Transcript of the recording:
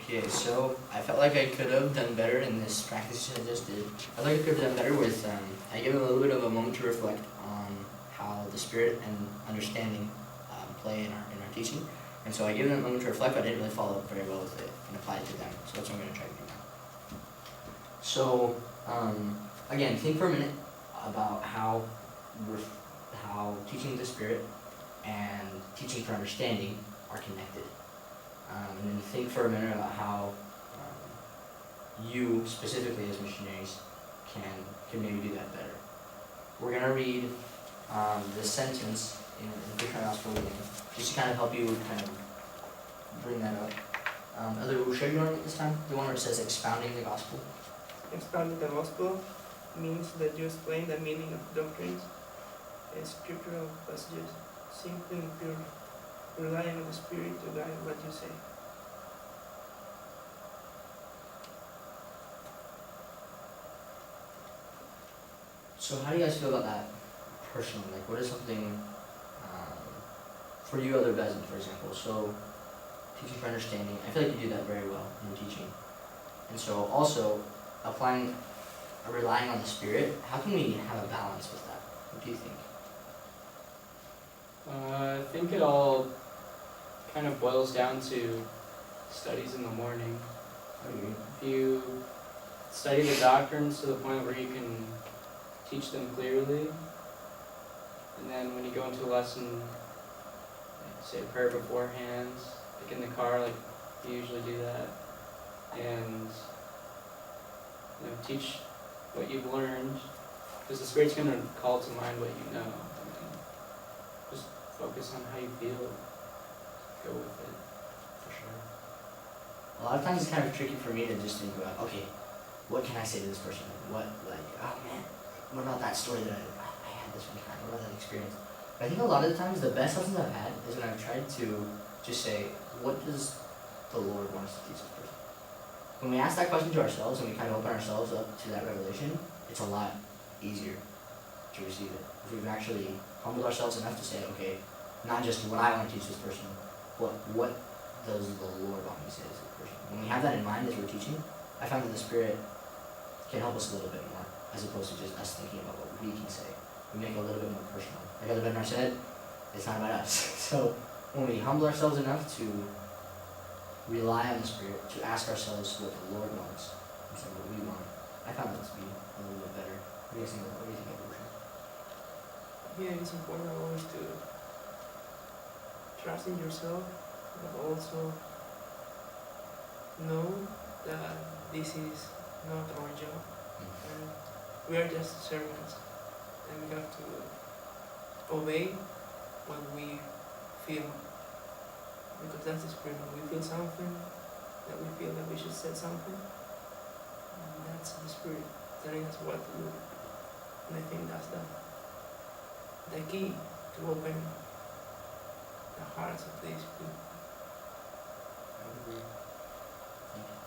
Okay, so I felt like I could have done better in this practice I just did. I felt like I could have done better with, I gave a little bit of a moment to reflect on how the spirit and understanding play in our teaching. And so I gave them a moment to reflect, but I didn't really follow up very well with it and apply it to them. So that's what I'm going to try to do now. So, again, think for a minute about how teaching the spirit and teaching for understanding are connected. And then think for a minute about how you, specifically as missionaries, can maybe do that better. We're going to read this sentence in Krishna Gospel reading, just to kind of help you kind of bring that up. Elder, will you want to read this time? The one where it says expounding the gospel. Expounding the gospel means that you explain the meaning of doctrines and scriptural passages, simply and purely, relying on the Spirit to guide what you say. So how do you guys feel about that personally? Like, what is something for you, Elder Bezin, for example? So, teaching for understanding, I feel like you do that very well in your teaching. And so also, relying on the Spirit, how can we have a balance with that? What do you think? I think it all kind of boils down to studies in the morning. If you study the doctrines to the point where you can teach them clearly, and then when you go into a lesson, like say a prayer beforehand, like in the car, like you usually do that, and teach what you've learned, because the Spirit's going to call to mind what you know, and just focus on how you feel, go with it. For sure. A lot of times it's kind of tricky for me to just think about, okay, what can I say to this person? Oh man, what about that story that I had this one time? What about that experience? But I think a lot of the times the best lessons I've had is when I've tried to just say, what does the Lord want us to teach this person? When we ask that question to ourselves and we kind of open ourselves up to that revelation, it's a lot easier to receive it. If we've actually humbled ourselves enough to say, okay, not just what I want to teach this person, but what does the Lord want me to say to this person? When we have that in mind as we're teaching, I found that the Spirit can help us a little bit more, as opposed to just us thinking about what we can say. We make it a little bit more personal. Like Elder Bednar said, it's not about us. So when we humble ourselves enough to rely on the Spirit, to ask ourselves what the Lord wants instead of what we want, I found that to be a little bit better. What do you think of Worship? Yeah, it's important always to trust in yourself, but also know that this is not our job, and we are just servants, and we have to obey what we feel, because that's the Spirit. When we feel something, that we feel that we should say something, and that's the Spirit telling us what to do. And I think that's the key to open the hearts of these people. I would agree. Thank you.